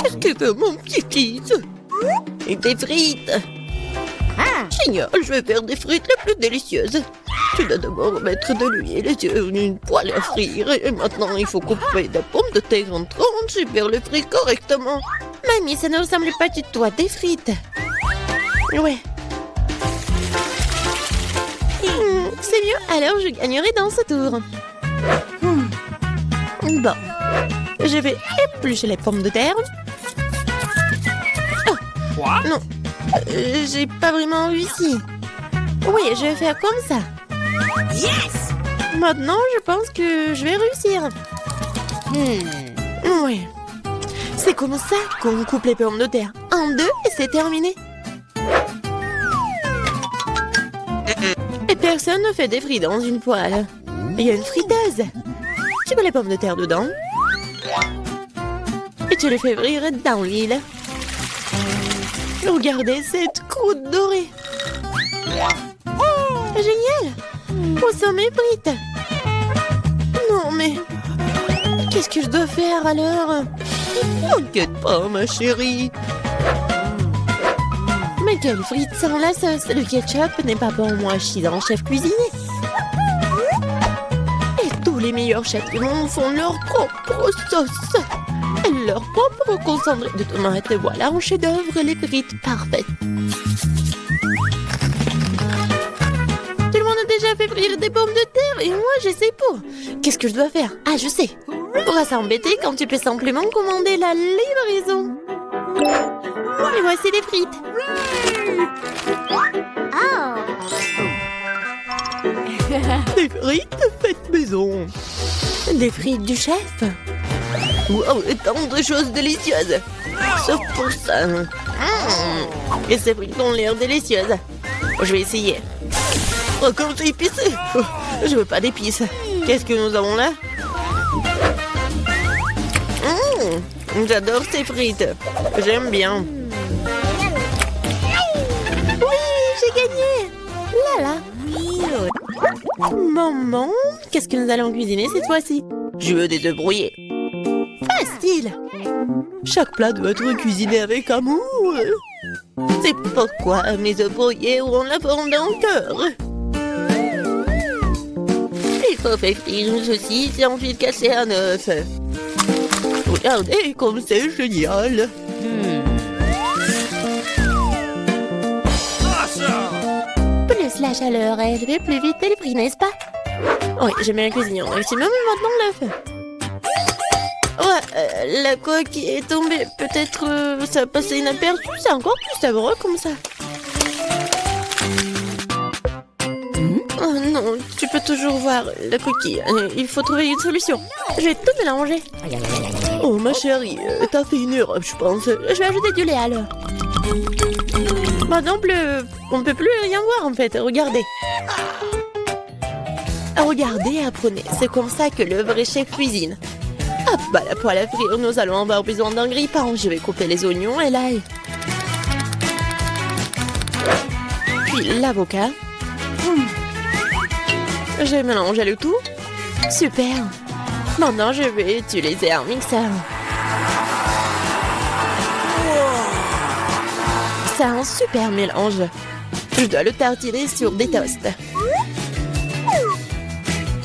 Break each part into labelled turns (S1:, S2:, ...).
S1: Qu'est-ce que veut mon petit-fils? Des frites. Génial, je vais faire des frites les plus délicieuses. Tu dois d'abord mettre de l'huile sur une poêle à frire. Et maintenant, il faut couper des pommes de terre en tranches et faire les frites correctement. Mamie, ça ne ressemble pas du tout à des frites. Ouais. C'est mieux, alors je gagnerai dans ce tour. Bon. Je vais éplucher les pommes de terre. Oh, non. J'ai pas vraiment réussi. Oui, je vais faire comme ça. Yes! Maintenant, je pense que je vais réussir. Oui. C'est comme ça qu'on coupe les pommes de terre. En deux et c'est terminé. Et personne ne fait des frites dans une poêle. Il y a une friteuse. Tu mets les pommes de terre dedans. Et tu les fais frire dans l'huile. Regardez cette croûte dorée. Génial! Où sont mes frites? Non, mais... qu'est-ce que je dois faire alors? T'inquiète pas, ma chérie. Mais quelle frite sans la sauce? Le ketchup n'est pas pour moi, je suis un chef cuisinier. Et tous les meilleurs chefs du monde font leur propre sauce. Leur propre concentré de tomates. Et voilà un chef-d'œuvre, les frites parfaites. Tout le monde a déjà fait frire des pommes de terre et moi je sais pas. Qu'est-ce que je dois faire? Ah, je sais. Pourquoi s'embêter quand tu peux simplement commander la livraison? Et voici les frites. Des frites faites maison. Des frites du chef. Wow, tant de choses délicieuses. Sauf pour ça. Et ces frites ont l'air délicieuses. Je vais essayer. Oh, comme c'est épicé. Oh, je veux pas d'épices. Qu'est-ce que nous avons là? J'adore ces frites. J'aime bien. Oui, j'ai gagné. Là, là. Maman, qu'est-ce que nous allons cuisiner cette fois-ci? Je veux des œufs brouillés. Facile. Chaque plat doit être cuisiné avec amour. C'est pourquoi mes œufs brouillés auront la forme d'un cœur. Il faut faire frire une saucisse et ensuite casser un œuf. Regardez comme c'est génial. Plus la chaleur élevée, plus vite elle brille, n'est-ce pas? Oui, j'aime bien cuisiner au maximum et maintenant l'œuf. Ouais, la coque est tombée. Peut-être ça a passé inaperçu. C'est encore plus savoureux comme ça. Oh non, tu peux toujours voir la coquille. Il faut trouver une solution. Je vais tout mélanger. Oh ma chérie, t'as fait une erreur, je pense. Je vais ajouter du lait alors. Maintenant, on peut plus rien voir en fait. Regardez. Regardez, apprenez. C'est comme ça que le vrai chef cuisine. Hop, bah la poêle à frire, nous allons avoir besoin d'un grille-pain. Je vais couper les oignons et l'ail. Puis l'avocat. Je mélange le tout. Super. Maintenant, je vais utiliser un mixeur. C'est un super mélange. Je dois le tartiner sur des toasts.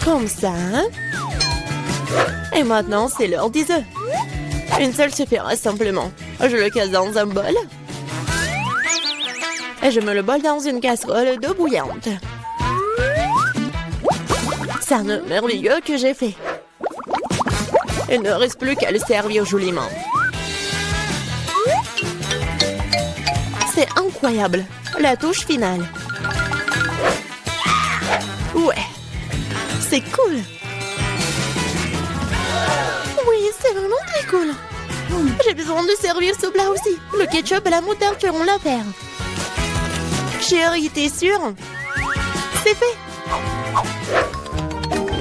S1: Comme ça. Et maintenant, c'est l'heure des œufs. Une seule suffira simplement. Je le casse dans un bol. Et je mets le bol dans une casserole d'eau bouillante. C'est un œuf merveilleux que j'ai fait. Il ne reste plus qu'à le servir joliment. C'est incroyable. La touche finale. Ouais. C'est cool. Oui, c'est vraiment très cool. J'ai besoin de servir ce plat aussi. Le ketchup et la moutarde feront l'affaire. Chérie, t'es sûre? C'est fait.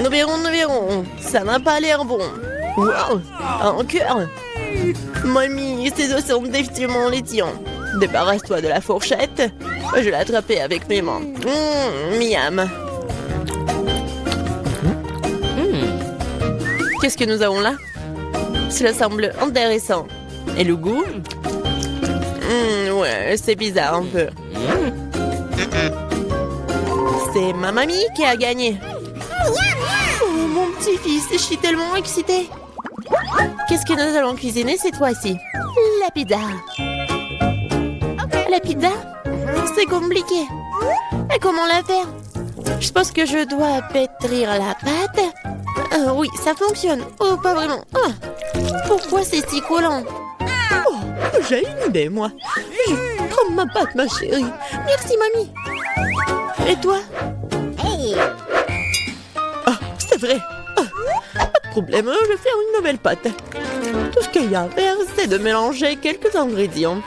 S1: Nous verrons. Ça n'a pas l'air bon. Wow, un cœur. Mamie, ces os sont définitivement les tiens. Débarrasse-toi de la fourchette. Je vais l'attraper avec mes mains. Miam. Qu'est-ce que nous avons là? Cela semble intéressant. Et le goût? Ouais, c'est bizarre un peu. C'est ma mamie qui a gagné. Oh, mon petit-fils, je suis tellement excitée. Qu'est-ce que nous allons cuisiner cette fois-ci? La pizza. La pizza? C'est compliqué. Et comment la faire? Je pense que je dois pétrir la pâte. Oui, ça fonctionne. Oh, pas vraiment. Oh, pourquoi c'est si collant? Oh, j'ai une idée, moi. Prends ma pâte, ma chérie. Merci, mamie. Et toi? Ah, c'est vrai. Ah, pas de problème, je vais faire une nouvelle pâte. Tout ce qu'il y a à faire, c'est de mélanger quelques ingrédients.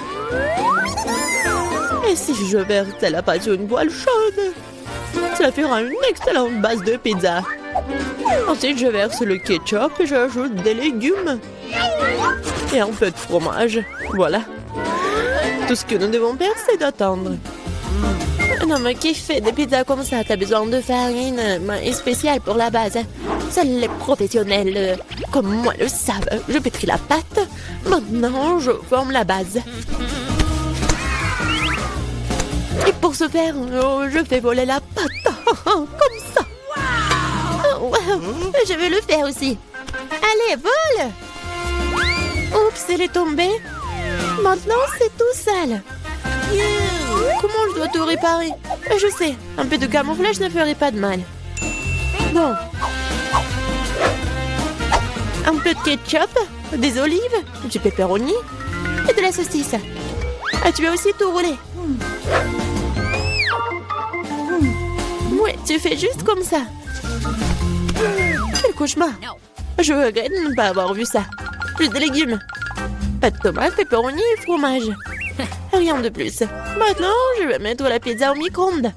S1: Et si je verse la pâte sur une poêle chaude, cela fera une excellente base de pizza. Ensuite, je verse le ketchup et j'ajoute des légumes. Et un peu de fromage. Voilà. Tout ce que nous devons faire, c'est d'attendre. Non, mais qui fait des pizzas comme ça? T'as besoin de farine spéciale pour la base. Seuls les professionnels comme moi le savent. Je pétris la pâte. Maintenant, je forme la base. Et pour ce faire, je fais voler la pâte. Comme ça. Oh, wow. Je vais le faire aussi. Allez, vole! Oups, elle est tombée. Maintenant, c'est tout sale. Comment je dois tout réparer? Je sais, un peu de camouflage ne ferait pas de mal. Bon. Un peu de ketchup, des olives, du pepperoni et de la saucisse. Ah, tu as aussi tout roulé. Ouais, tu fais juste comme ça. Quel cauchemar. Je regrette de ne pas avoir vu ça. Plus de légumes. Pas de tomates, pepperoni et fromage. Rien de plus. Maintenant, je vais mettre la pizza au micro-ondes.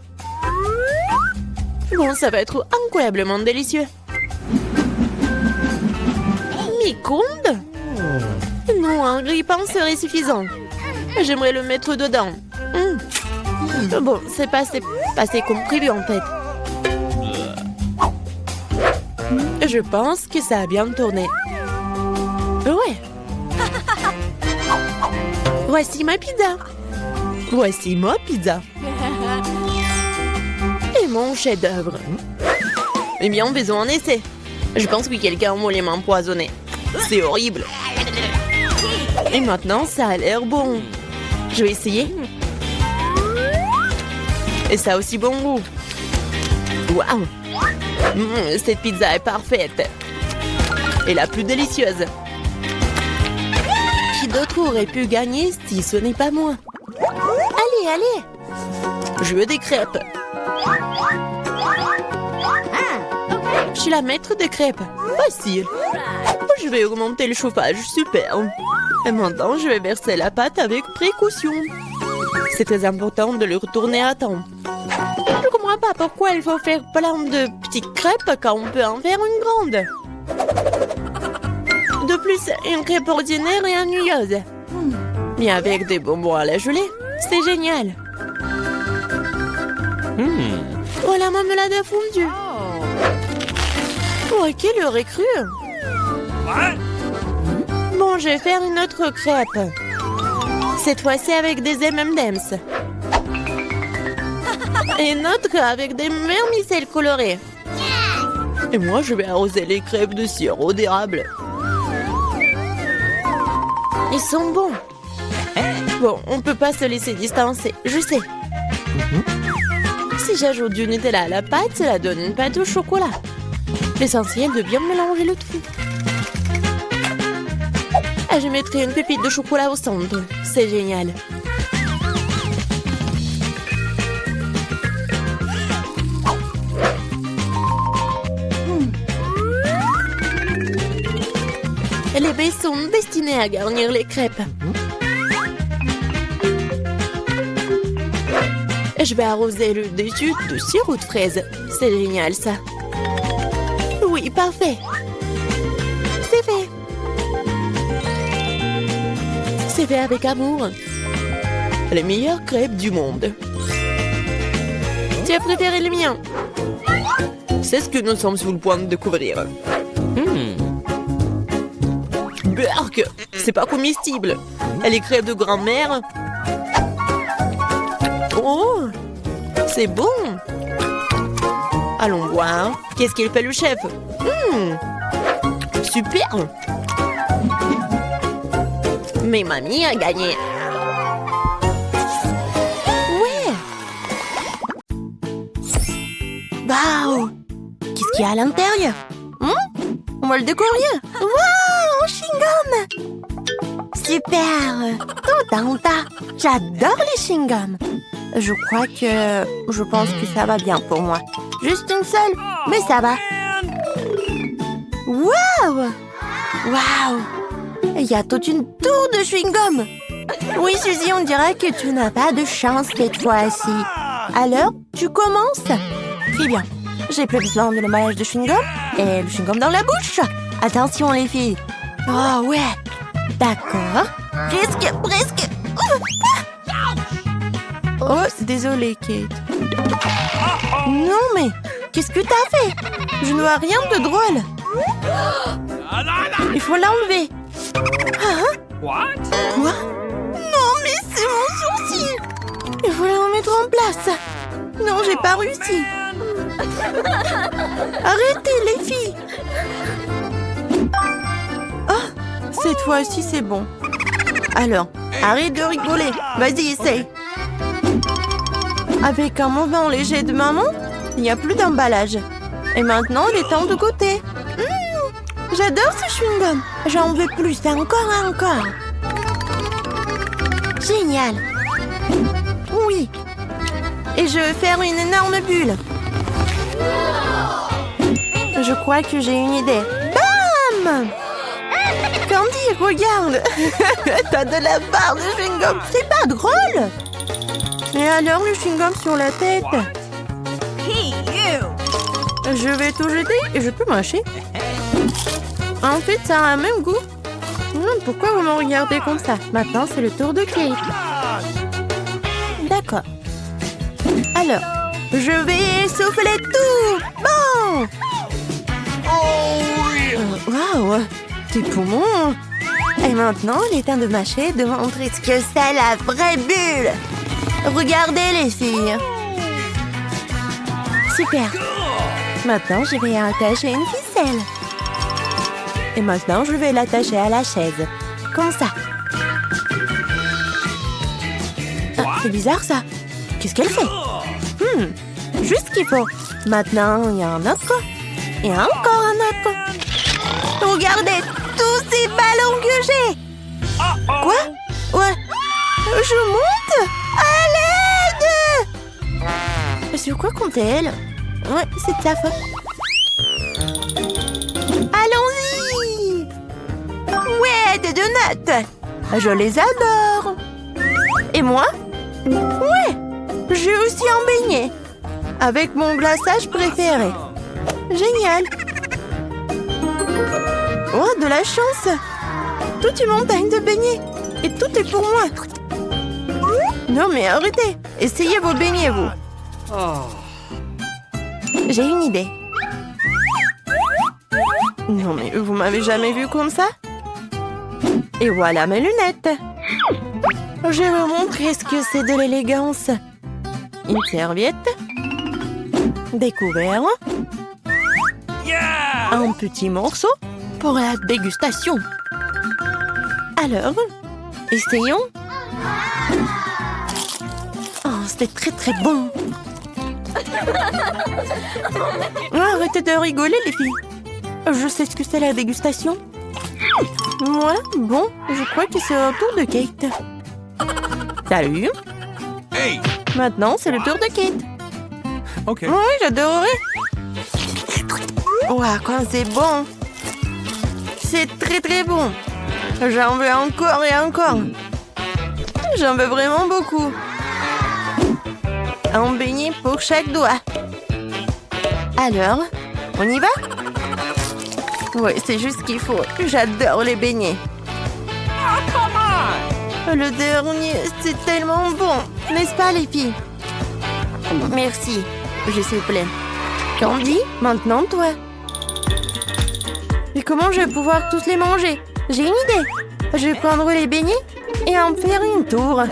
S1: Bon, ça va être incroyablement délicieux. Micro-ondes? Non, un grille-pain serait suffisant. J'aimerais le mettre dedans. Bon, c'est passé comme prévu en fait. Je pense que ça a bien tourné. Ouais. Voici ma pizza. Voici ma pizza. Et mon chef-d'œuvre. Eh bien, faisons un essai. Je pense que quelqu'un m'a les mains empoisonnées. C'est horrible. Et maintenant, ça a l'air bon. Je vais essayer. Et ça a aussi bon goût. Waouh! Cette pizza est parfaite. Et la plus délicieuse. Qui d'autre aurait pu gagner si ce n'est pas moi? Allez, allez! Je veux des crêpes. Je suis la maître des crêpes. Facile. Je vais augmenter le chauffage. Super. Et maintenant, je vais verser la pâte avec précaution. C'est très important de le retourner à temps. Je ne comprends pas pourquoi il faut faire plein de petites crêpes quand on peut en faire une grande. De plus, une crêpe ordinaire et ennuyeuse. Mais avec des bonbons à la gelée, c'est génial. Oh, la marmelade a fondu. Oh, qui l'aurait cru? Bon, je vais faire une autre crêpe. Cette fois-ci avec des M&M's. Et une autre avec des vermicelles colorées. Et moi, je vais arroser les crêpes de sirop d'érable. Ils sont bons. Bon, on peut pas se laisser distancer, je sais. Si j'ajoute du Nutella à la pâte, cela donne une pâte au chocolat. L'essentiel de bien mélanger le tout. Et je mettrai une pépite de chocolat au centre. C'est génial. Les baies sont destinées à garnir les crêpes. Et je vais arroser le dessus de sirop de fraise. C'est génial, ça. Oui, parfait. C'est fait. C'est fait avec amour. Les meilleures crêpes du monde. Tu as préféré le mien? C'est ce que nous sommes sur le point de découvrir. Berk, C'est pas comestible. Elle est crème de grand-mère. Oh, c'est bon. Allons voir. Qu'est-ce qu'il fait le chef? Super. Mais mamie a gagné. Ouais. Waouh. Qu'est-ce qu'il y a à l'intérieur? On va le découvrir. Waouh, un chewing-gum. Super. Tanta. J'adore les chewing-gums. Je pense que ça va bien pour moi. Juste une seule, mais ça va. Waouh. Waouh. Il y a toute une tour de chewing-gum. Oui, Suzy, on dirait que tu n'as pas de chance cette fois-ci. Alors, tu commences? Très bien. J'ai plus besoin de l'emballage de chewing-gum et le chewing-gum dans la bouche. Attention, les filles. Oh, ouais. D'accord. Presque. Oh, désolée, Kate. Non, mais qu'est-ce que t'as fait? Je ne vois rien de drôle. Il faut l'enlever. Hein? Quoi? Non, mais c'est mon sourcil. Il faut le remettre en place. Non, j'ai pas réussi. Arrêtez, les filles. Oh, cette fois-ci, c'est bon. Alors, arrête de rigoler. Vas-y, essaye. Avec un mouvement léger de maman, il n'y a plus d'emballage. Et maintenant, il est temps de goûter. J'adore ce chewing-gum. J'en veux plus, encore. Génial. Oui. Et je vais faire une énorme bulle. Je crois que j'ai une idée. Bam! Candy, regarde. T'as de la barre de chewing-gum. C'est pas drôle. Et alors, le chewing-gum sur la tête. Je vais tout jeter et je peux mâcher. En fait, ça a un même goût. Pourquoi vous me regardez comme ça? Maintenant, c'est le tour de Kate. D'accord. Alors, je vais souffler tout. Bon. Waouh, tes poumons. Et maintenant, il est temps de mâcher, de montrer ce que c'est la vraie bulle. Regardez, les filles. Super. Maintenant, je vais attacher une ficelle. Et maintenant, je vais l'attacher à la chaise. Comme ça. Ah, c'est bizarre, ça. Qu'est-ce qu'elle fait? Juste ce qu'il faut. Maintenant, il y a un autre. Et encore un autre. Regardez tous ces ballons que j'ai. Quoi? Ouais. Je monte? À l'aide! Sur quoi compte-t-elle? Ouais, c'est de sa faute. Allons-y! Ouais, des donuts! Je les adore! Et moi? Ouais! J'ai aussi un beignet! Avec mon glaçage préféré. Génial! Oh, de la chance! Toute une montagne de beignets! Et tout est pour moi! Non mais arrêtez! Essayez vos beignets, vous! J'ai une idée. Non mais vous m'avez jamais vu comme ça? Et voilà mes lunettes. Je vais vous montrer ce que c'est de l'élégance. Une serviette. Des couverts. Un petit morceau pour la dégustation. Alors, essayons. Oh, c'était très très bon. Arrêtez de rigoler, les filles. Je sais ce que c'est la dégustation. Voilà, bon, je crois que c'est au tour de Kate. Salut.
S2: Hey.
S1: Maintenant, c'est le tour de Kate.
S2: Ok.
S1: Oui, j'adorerais. Ouah, quand c'est bon. C'est très très bon. J'en veux encore et encore. J'en veux vraiment beaucoup. Un beignet pour chaque doigt. Alors, on y va? Ouais, c'est juste ce qu'il faut. J'adore les beignets. Le dernier, c'est tellement bon. N'est-ce pas, les filles? Merci. Je suis pleine. Candy, maintenant toi. Mais comment je vais pouvoir tous les manger? J'ai une idée. Je vais prendre les beignets et en faire une tour.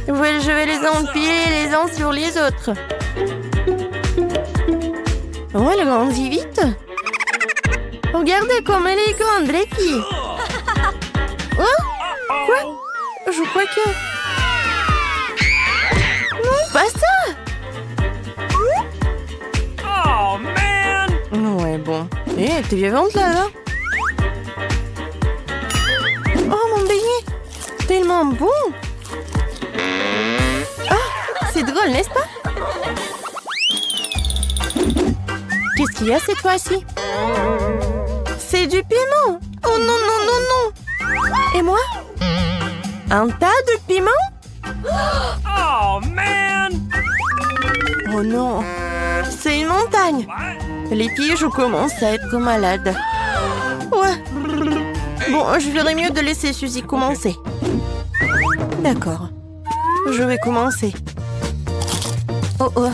S1: Ouais, je vais les empiler les uns sur les autres. Oh, elle grandit vite. Regardez comme elle est grande, les filles. Oh, quoi? Je crois que... Non, pas ça.
S2: Oh man!
S1: Ouais, bon. Eh, t'es vivante là. Oh, mon beignet. Tellement bon. Ah, c'est drôle, n'est-ce pas? Qu'est-ce qu'il y a cette fois-ci? C'est du piment. Oh non, non, non, non. Et moi? Un tas de piment?
S2: Oh man!
S1: Oh non. C'est une montagne. Les filles, je commence à être malade. Ouais. Bon, je ferais mieux de laisser Suzy commencer. D'accord. Je vais commencer. Oh oh.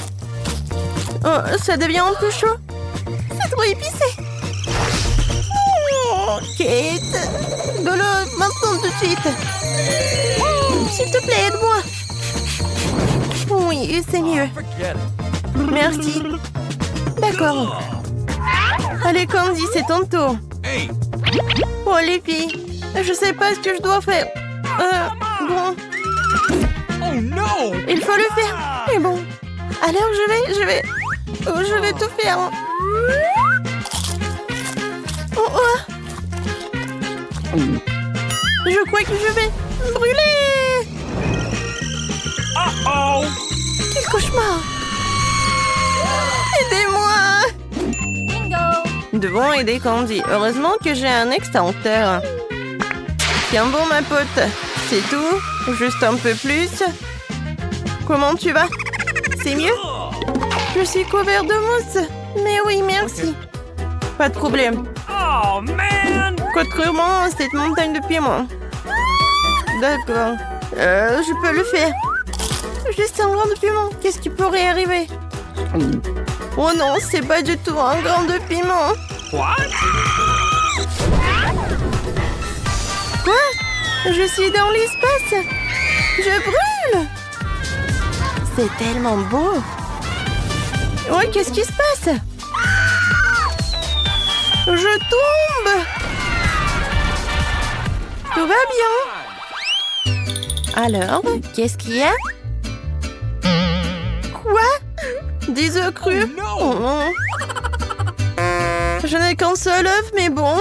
S1: Oh, ça devient un peu chaud. C'est trop épicé. Oh, Kate. De l'eau, maintenant tout de suite. S'il te plaît, aide-moi. Oui, c'est mieux.
S2: Forget it.
S1: Merci. D'accord. Allez, Candy, c'est ton tour.
S2: Hey!
S1: Oh, les filles, je sais pas ce que je dois faire. Bon,
S2: Oh no!
S1: il faut le faire. Mais bon, alors je vais tout faire. Oh, oh. Je crois que je vais brûler.
S2: Uh-oh!
S1: Quel cauchemar. Aidez-moi. Nous devons aider Candy. Heureusement que j'ai un extincteur. Tiens bon, ma pote. C'est tout. Juste un peu plus. Comment tu vas? C'est mieux? Je suis couvert de mousse. Mais oui, merci. Pas de problème.
S2: Oh man!
S1: Contrairement à cette montagne de piment. D'accord. Je peux le faire. Juste un grain de piment. Qu'est-ce qui pourrait arriver? Oh non, c'est pas du tout un grain de piment.
S2: What?
S1: Quoi? Je suis dans l'espace. Je brûle. C'est tellement beau. Ouais, qu'est-ce qui se passe? Je tombe. Tout va bien. Alors, qu'est-ce qu'il y a? Quoi? Des œufs crus? Oh non. Je n'ai qu'un seul œuf, mais bon.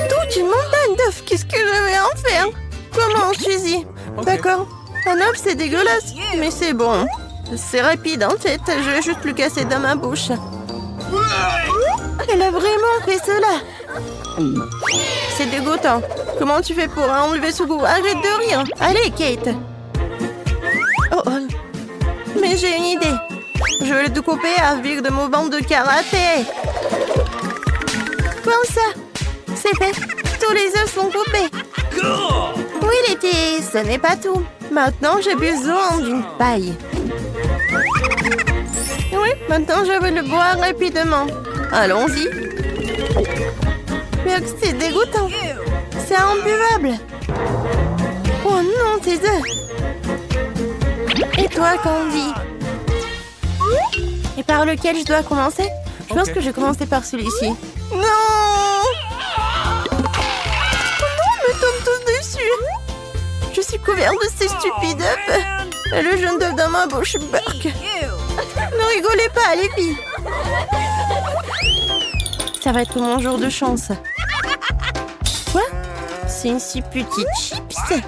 S1: Toute une montagne d'œufs. Qu'est-ce que je vais en faire? Comment, Suzy? D'accord. Un œuf, c'est dégueulasse, mais c'est bon. C'est rapide, en fait. Je vais juste le casser dans ma bouche. Elle a vraiment fait cela. C'est dégoûtant. Comment tu fais pour enlever ce goût? Arrête de rire. Allez, Kate. Oh, oh. Mais j'ai une idée. Je vais le découper avec de mouvements de karaté. Comme ça. C'est fait. Tous les œufs sont coupés. Oui, les filles, ce n'est pas tout. Maintenant, j'ai besoin d'une paille. Oui, maintenant, je vais le boire rapidement. Allons-y. Mais c'est dégoûtant. C'est imbuvable. Oh non, tes œufs. Et toi, Candy? Et par lequel je dois commencer? Je pense que je vais commencer par celui-ci. Non! Oh non, ils me tombent tous dessus. Je suis couvert de ces stupides œufs. Et le jaune d'œuf dans ma bouche, Burk. Ne rigolez pas, les filles. Ça va être mon jour de chance. Quoi? C'est une si petite chips.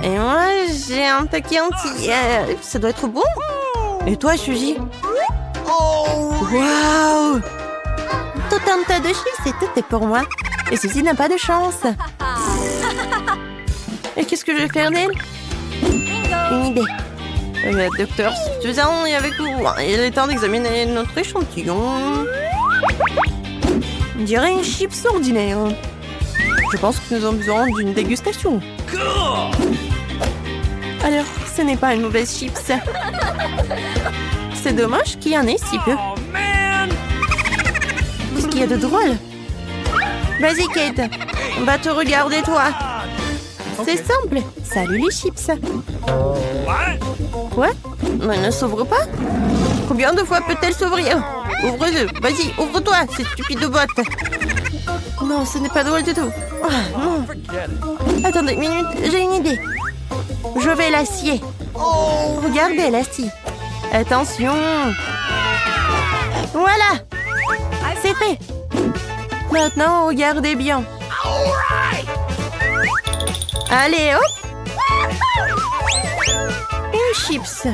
S1: Et moi, j'ai un paquet entier. Ça doit être bon. Et toi, Suzy? Waouh! Tout un tas de chips et tout est pour moi. Et Suzy n'a pas de chance. Et qu'est-ce que je vais faire d'elle? Une idée. Le docteur Suzanne est avec vous. Il est temps d'examiner notre échantillon. On dirait une chips ordinaire. Je pense que nous avons besoin d'une dégustation. Alors, ce n'est pas une mauvaise chips. C'est dommage qu'il y en ait si peu.
S2: Oh man!
S1: Qu'est-ce qu'il y a de drôle? Vas-y, Kate. On va te regarder, toi. C'est simple. Salut les chips.
S2: What?
S1: Quoi? Mais elle ne s'ouvre pas? Combien de fois peut-elle s'ouvrir? Ouvre-le. Vas-y, ouvre-toi, cette stupide boîte. Non, ce n'est pas drôle du tout. Ah, non. Attendez une minute, j'ai une idée. Je vais la scier. Regardez, la scie. Attention. Voilà. C'est fait. Maintenant, regardez bien. Allez, hop. Une chips.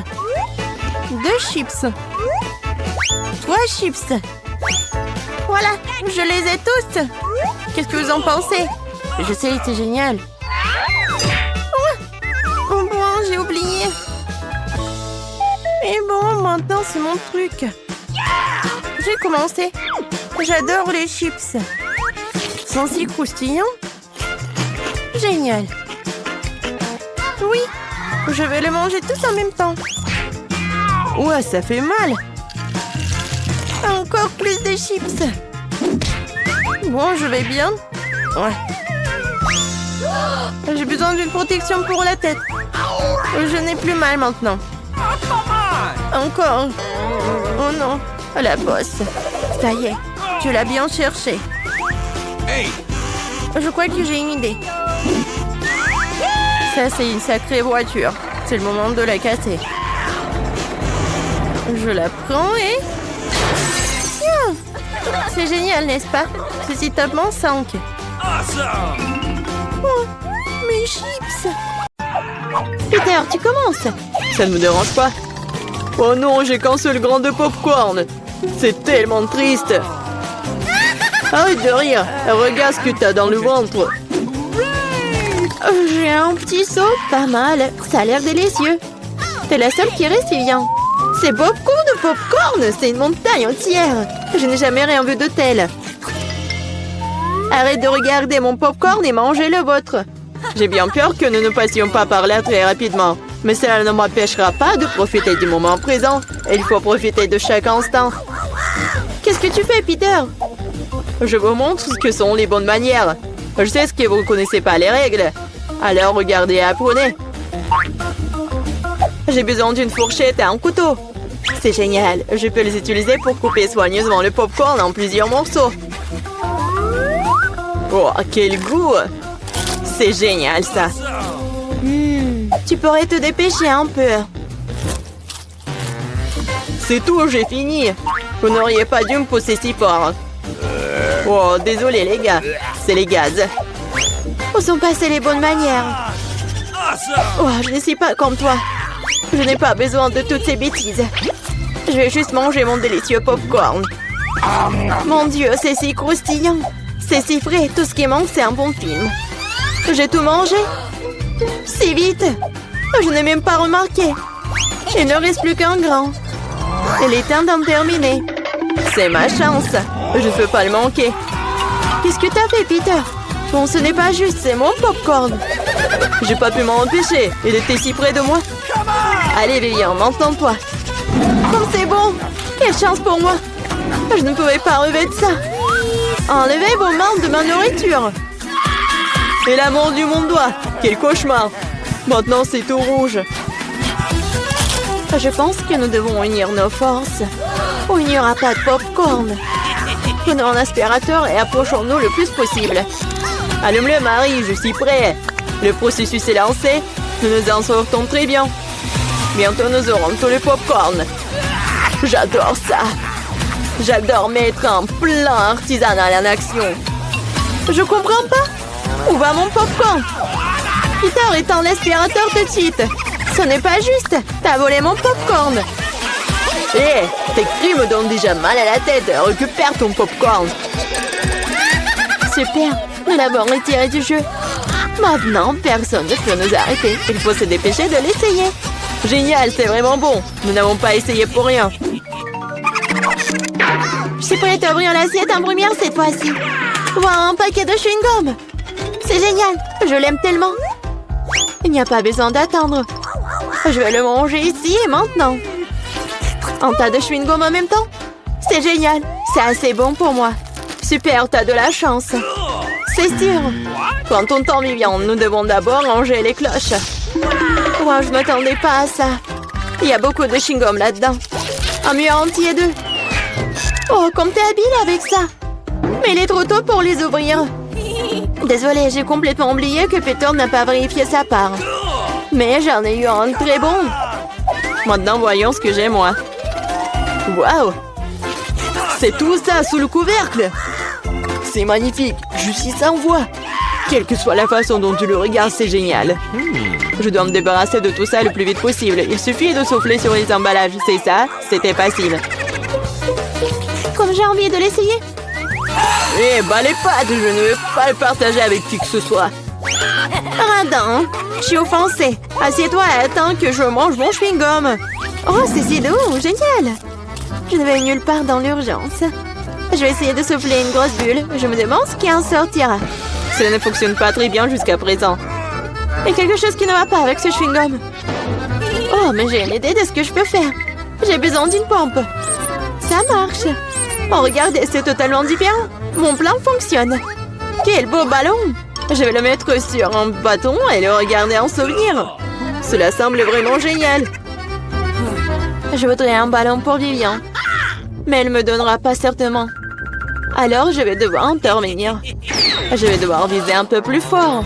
S1: 2 chips. 3 chips. Voilà, je les ai tous. Qu'est-ce que vous en pensez? Je sais, c'est génial. Oh bon, j'ai oublié. Et bon, maintenant c'est mon truc. J'ai commencé. J'adore les chips. Ils sont si croustillants. Génial. Oui, je vais les manger tous en même temps. Ouais, ça fait mal. Encore plus de chips. Bon, je vais bien. Ouais. J'ai besoin d'une protection pour la tête. Je n'ai plus mal maintenant. Encore. Oh non. La bosse. Ça y est. Tu l'as bien cherché. Je crois que j'ai une idée. Ça, c'est une sacrée voiture. C'est le moment de la casser. Je la prends et... Tiens! C'est génial, n'est-ce pas? Ceci tapement 5.
S2: Awesome!
S1: Oh, mes chips! Peter, tu commences? Ça ne me dérange pas. Oh non, j'ai qu'un seul grain de popcorn. C'est tellement triste. Arrête de rire. Regarde ce que t'as dans le ventre. J'ai un petit seau, pas mal. Ça a l'air délicieux. T'es la seule qui reste, bien. C'est beaucoup de popcorn. C'est une montagne entière. Je n'ai jamais rien vu de tel. Arrête de regarder mon popcorn et mangez le vôtre. J'ai bien peur que nous ne passions pas par là très rapidement. Mais cela ne m'empêchera pas de profiter du moment présent. Il faut profiter de chaque instant. Qu'est-ce que tu fais, Peter? Je vous montre ce que sont les bonnes manières. Je sais que vous ne connaissez pas les règles. Alors regardez et apprenez. J'ai besoin d'une fourchette et un couteau. C'est génial. Je peux les utiliser pour couper soigneusement le popcorn en plusieurs morceaux. Oh, quel goût! C'est génial, ça. Tu pourrais te dépêcher un peu. C'est tout, j'ai fini. Vous n'auriez pas dû me pousser si fort. Oh, désolé les gars. C'est les gaz. Où sont passées les bonnes manières? Oh, je ne suis pas comme toi. Je n'ai pas besoin de toutes ces bêtises. Je vais juste manger mon délicieux popcorn. Mon Dieu, c'est si croustillant. C'est si frais. Tout ce qui manque, c'est un bon film. J'ai tout mangé. Si vite. Je n'ai même pas remarqué. Il ne reste plus qu'un grain. Il est temps d'en terminer. C'est ma chance. Je ne peux pas le manquer. Qu'est-ce que t'as fait, Peter? Bon, ce n'est pas juste, c'est mon popcorn. J'ai pas pu m'en empêcher. Il était si près de moi. Allez, viens, m'entends-toi. Comme c'est bon. Quelle chance pour moi. Je ne pouvais pas relever de ça. Enlevez vos mains de ma nourriture. Et l'amour du mon doigt. Quel cauchemar. Maintenant, c'est tout rouge. Je pense que nous devons unir nos forces. Ou il n'y aura pas de popcorn. Prenons un aspirateur et approchons-nous le plus possible. Allume-le, Marie, je suis prêt. Le processus est lancé. Nous nous en sortons très bien. Bientôt, nous aurons tout le popcorn. J'adore ça. J'adore mettre un plan artisanal en action. Je comprends pas. Où va mon popcorn? Peter, éteins l'aspirateur tout de suite. Ce n'est pas juste. T'as volé mon popcorn. Hé, tes cris me donnent déjà mal à la tête. Récupère ton popcorn. Super. Nous l'avons retiré du jeu. Maintenant, personne ne peut nous arrêter. Il faut se dépêcher de l'essayer. Génial, c'est vraiment bon. Nous n'avons pas essayé pour rien. Je suis prête à ouvrir l'assiette en première cette fois-ci. Voir un paquet de chewing-gum. C'est génial. Je l'aime tellement. Il n'y a pas besoin d'attendre. Je vais le manger ici et maintenant. Un tas de chewing-gum en même temps. C'est génial. C'est assez bon pour moi. Super, t'as de la chance. C'est sûr. Prends ton temps, Vivian. Nous devons d'abord ranger les cloches. Wow, je ne m'attendais pas à ça. Il y a beaucoup de chewing-gum là-dedans. Un mur entier d'eux. Oh, comme t'es habile avec ça. Mais il est trop tôt pour les ouvrir. Désolée, j'ai complètement oublié que Peter n'a pas vérifié sa part. Mais j'en ai eu un très bon. Maintenant, voyons ce que j'ai, moi. Waouh! C'est tout ça sous le couvercle. C'est magnifique. Je suis sans voix. Quelle que soit la façon dont tu le regardes, c'est génial. Je dois me débarrasser de tout ça le plus vite possible. Il suffit de souffler sur les emballages. C'est ça, c'était facile. Comme j'ai envie de l'essayer. Eh, bah les pâtes, je ne veux pas le partager avec qui que ce soit. Radin, je suis offensée. Assieds-toi et attends que je mange mon chewing-gum. Oh, c'est si doux, génial. Je ne vais nulle part dans l'urgence. Je vais essayer de souffler une grosse bulle. Je me demande ce qui en sortira. Cela ne fonctionne pas très bien jusqu'à présent. Il y a quelque chose qui ne va pas avec ce chewing-gum. Oh, mais j'ai une idée de ce que je peux faire. J'ai besoin d'une pompe. Ça marche. Oh, regardez, c'est totalement différent. Mon plan fonctionne. Quel beau ballon. Je vais le mettre sur un bâton et le regarder en souvenir. Cela semble vraiment génial. Je voudrais un ballon pour Vivian. Mais elle ne me donnera pas certainement. Alors, je vais devoir intervenir. Je vais devoir viser un peu plus fort.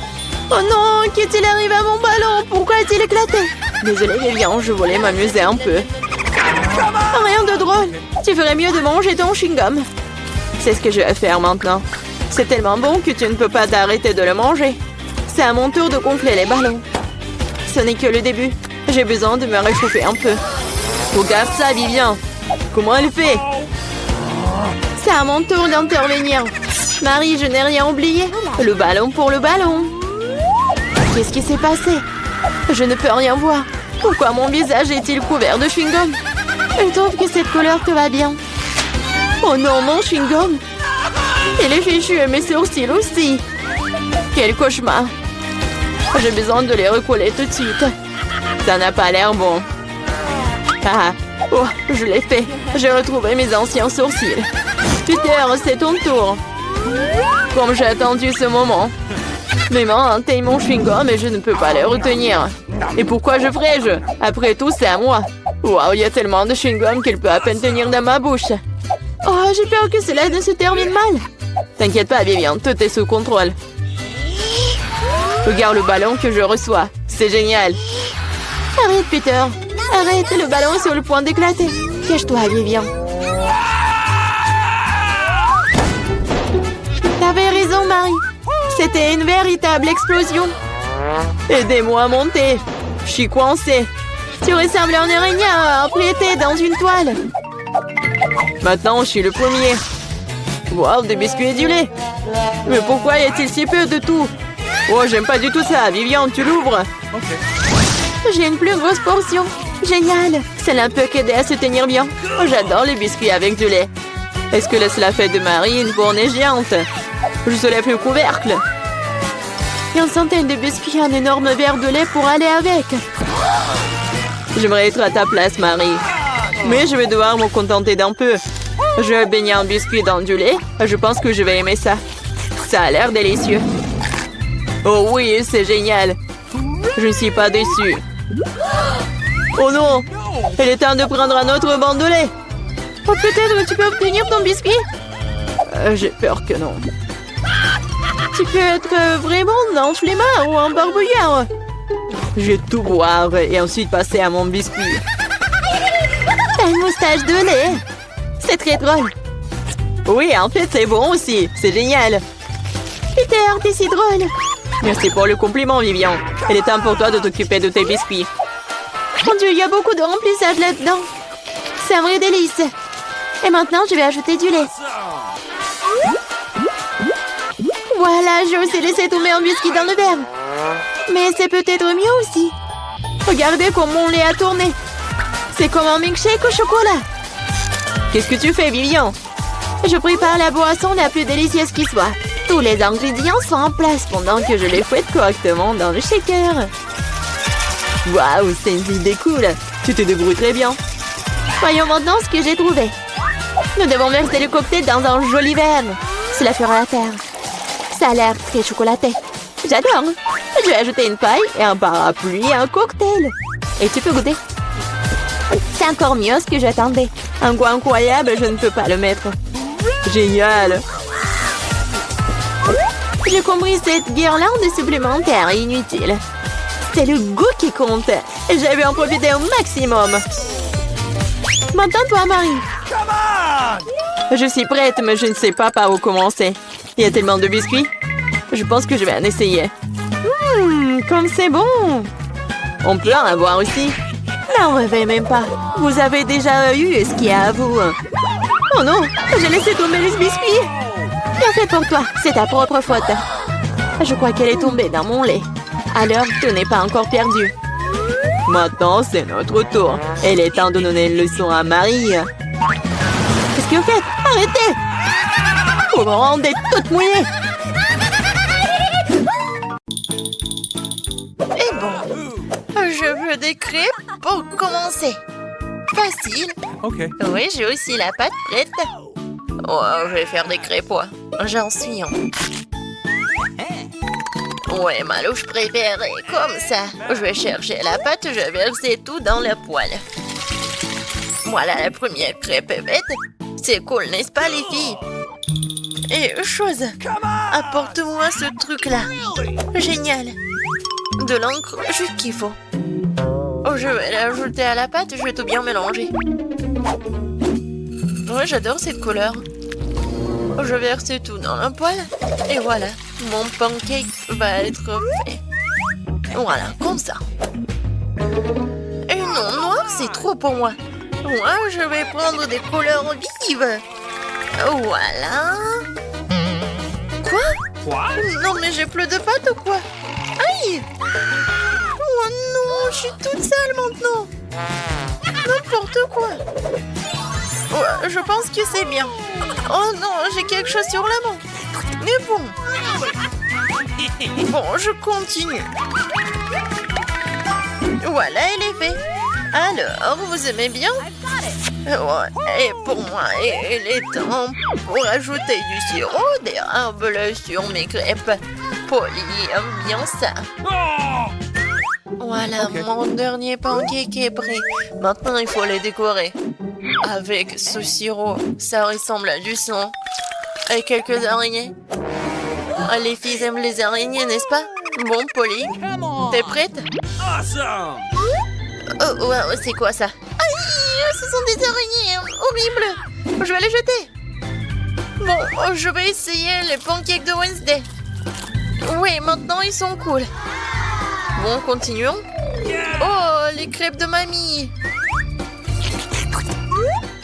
S1: Oh non, qu'est-il arrivé à mon ballon? Pourquoi est-il éclaté? Désolée, Vivian, je voulais m'amuser un peu. Rien de drôle. Tu ferais mieux de manger ton chewing-gum. C'est ce que je vais faire maintenant. C'est tellement bon que tu ne peux pas t'arrêter de le manger. C'est à mon tour de gonfler les ballons. Ce n'est que le début. J'ai besoin de me réchauffer un peu. Regarde ça, Vivian. Comment elle fait? C'est à mon tour d'intervenir. Marie, je n'ai rien oublié. Le ballon pour le ballon. Qu'est-ce qui s'est passé? Je ne peux rien voir. Pourquoi mon visage est-il couvert de chewing-gum? Je trouve que cette couleur te va bien. Oh non, mon chewing-gum. Il est fichu et mes sourcils aussi. Quel cauchemar. J'ai besoin de les recoller tout de suite. Ça n'a pas l'air bon. Ah, oh, je l'ai fait. J'ai retrouvé mes anciens sourcils. Peter, c'est ton tour. Comme j'ai attendu ce moment. Mes mains atteignent mon chewing-gum et je ne peux pas les retenir. Et pourquoi je ferais-je? Après tout, c'est à moi. Waouh, il y a tellement de chewing-gum qu'il peut à peine tenir dans ma bouche. Oh, j'ai peur que cela ne se termine mal. T'inquiète pas, Vivian, tout est sous contrôle. Regarde le ballon que je reçois. C'est génial. Arrête, Peter. Arrête, le ballon est sur le point d'éclater. Cache-toi, Vivian. T'avais raison, Marie. C'était une véritable explosion. Aidez-moi à monter. Je suis coincée. Tu ressembles à un araignée empiété dans une toile. Maintenant, je suis le premier. Wow, des biscuits et du lait. Mais pourquoi y a-t-il si peu de tout? Oh, j'aime pas du tout ça. Vivian, tu l'ouvres? J'ai une plus grosse portion. Génial. Cela peut qu'aider à se tenir bien. Oh, j'adore les biscuits avec du lait. Est-ce que cela fait de Marie une fournée géante? Je soulève le couvercle. Il y a une centaine de biscuits et un énorme verre de lait pour aller avec. J'aimerais être à ta place, Marie. Mais je vais devoir me contenter d'un peu. Je vais baigner un biscuit dans du lait. Je pense que je vais aimer ça. Ça a l'air délicieux. Oh oui, c'est génial. Je ne suis pas déçue. Oh non! Il est temps de prendre un autre banc de lait. Oh, peut-être tu peux obtenir ton biscuit? J'ai peur que non. Tu peux être vraiment un flemmard ou un barbouillard. Je vais tout boire et ensuite passer à mon biscuit. T'as une moustache de lait. C'est très drôle. Oui, en fait, c'est bon aussi. C'est génial. Peter, t'es si drôle. Merci pour le compliment, Vivian. Il est temps pour toi de t'occuper de tes biscuits. Mon Dieu, il y a beaucoup de remplissage là-dedans. C'est un vrai délice. Et maintenant, je vais ajouter du lait. Voilà, j'ai aussi laissé tomber un biscuit dans le verre. Mais c'est peut-être mieux aussi. Regardez comme mon lait a tourné. C'est comme un milkshake au chocolat. Qu'est-ce que tu fais, Vivian? Je prépare la boisson la plus délicieuse qui soit. Tous les ingrédients sont en place pendant que je les fouette correctement dans le shaker. Waouh, c'est une idée cool. Tu te débrouilles très bien. Voyons maintenant ce que j'ai trouvé. Nous devons verser le cocktail dans un joli verre. Cela fera l'affaire.
S3: Ça a l'air très chocolaté. J'adore. Je vais ajouter une paille et un parapluie et un cocktail. Et tu peux goûter. C'est encore mieux ce que j'attendais. Un goût incroyable, je ne peux pas le mettre. Génial. J'ai compris cette guirlande supplémentaire inutile. C'est le goût qui compte. Je vais en profiter au maximum. Maintenant, toi, Marie. Je suis prête, mais je ne sais pas par où commencer. Il y a tellement de biscuits. Je pense que je vais en essayer. Comme c'est bon. On peut en avoir aussi. N'en rêvez même pas. Vous avez déjà eu ce qu'il y a à vous. Oh non, j'ai laissé tomber les biscuits. Bien fait pour toi, c'est ta propre faute. Je crois qu'elle est tombée dans mon lait. Alors, tout n'est pas encore perdu. Maintenant, c'est notre tour. Il est temps de donner une leçon à Marie. Qu'est-ce que vous faites? Arrêtez! Vous me rendez toute mouillée.
S4: Et bon, je veux des crêpes pour commencer. Facile.
S2: Ok.
S4: Oui, j'ai aussi la pâte prête. Oh, je vais faire des crêpes, ouais. J'en suis en. Ouais, ma louche préférée, comme ça. Je vais chercher la pâte, je vais verser tout dans la poêle. Voilà la première crêpe est faite. C'est cool, n'est-ce pas, les filles? Et chose, apporte-moi ce truc-là. Génial. De l'encre, juste qu'il faut. Oh, je vais l'ajouter à la pâte, je vais tout bien mélanger. Ouais, j'adore cette couleur. Je verse tout dans la poêle. Et voilà, mon pancake va être fait. Voilà, comme ça. Et non, noir, c'est trop pour moi. Moi, je vais prendre des couleurs vives. Voilà. Quoi? Non, mais j'ai plus de pâte ou quoi? Aïe! Oh non, je suis toute sale maintenant. N'importe quoi. Ouais, je pense que c'est bien. Oh non, j'ai quelque chose sur la main. Mais bon. Bon, je continue. Voilà, il est fait. Alors, vous aimez bien? Ouais, et pour moi, il est temps pour ajouter du sirop d'érable sur mes crêpes. Polly aime bien ça. Voilà, mon dernier pancake est prêt. Maintenant, il faut les décorer. Avec ce sirop, ça ressemble à du sang. Et quelques araignées. Ah, les filles aiment les araignées, n'est-ce pas? Bon, Polly, t'es prête?
S2: Awesome!
S4: Oh, ouais, c'est quoi ça? Aïe, ce sont des araignées horribles. Je vais les jeter. Bon, je vais essayer les pancakes de Wednesday. Oui, maintenant ils sont cool. Bon, continuons. Oh, les crêpes de mamie.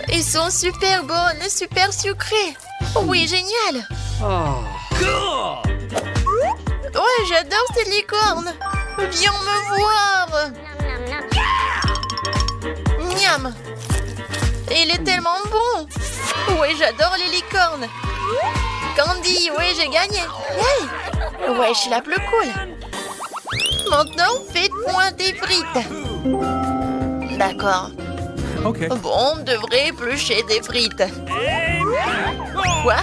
S4: Ils sont super bonnes, super sucrées. Oui, génial.
S2: Cool!
S4: Ouais, j'adore ces licornes. Viens me voir. Miam. Il est tellement bon. Oui, j'adore les licornes. Candy, oui, j'ai gagné. Hey. Ouais, je suis la plus cool. Maintenant, faites-moi des frites. D'accord.
S2: Ok.
S4: Bon, on devrait éplucher des frites. Quoi?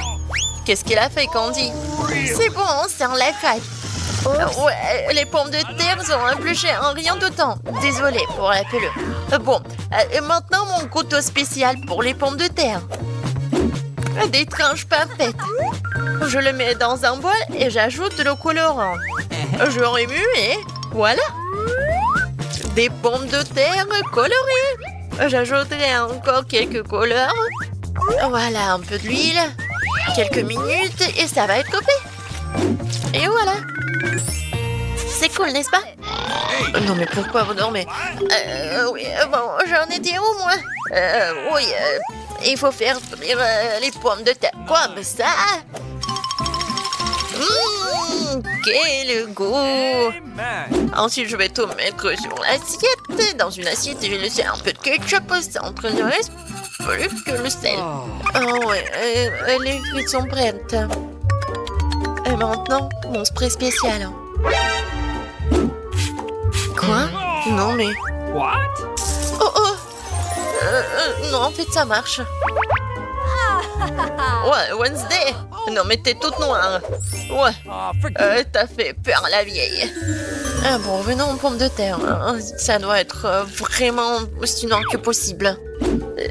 S4: Qu'est-ce qu'il a fait, Candy? C'est bon, c'est en la crêpe. Ouais, les pommes de terre sont épluchées en rien de temps. Désolée pour la pelure. Bon, et maintenant mon couteau spécial pour les pommes de terre. Des tranches parfaites. Je le mets dans un bol et j'ajoute le colorant. Je remue et voilà. Des pommes de terre colorées. J'ajouterai encore quelques couleurs. Voilà, un peu d'huile. Quelques minutes et ça va être coupé. Et voilà. C'est cool, n'est-ce pas? Non, mais pourquoi vous dormez? Oui, bon, j'en étais où, moi? Oui, il faut faire frire les pommes de terre. Comme ça. Quel goût! Ensuite, je vais tout mettre sur l'assiette. Dans une assiette, je vais laisser un peu de ketchup au centre. Il ne reste plus que le sel. Oh, ouais, les frites sont prêtes. Et maintenant, mon spray spécial. Quoi? Non, mais...
S2: What?
S4: Oh, oh! Non, en fait, ça marche. Ouais, Wednesday! Non, mais t'es toute noire. Ouais, t'as fait peur à la vieille. Ah bon, venons aux pommes de terre. Ça doit être vraiment aussi noir que possible.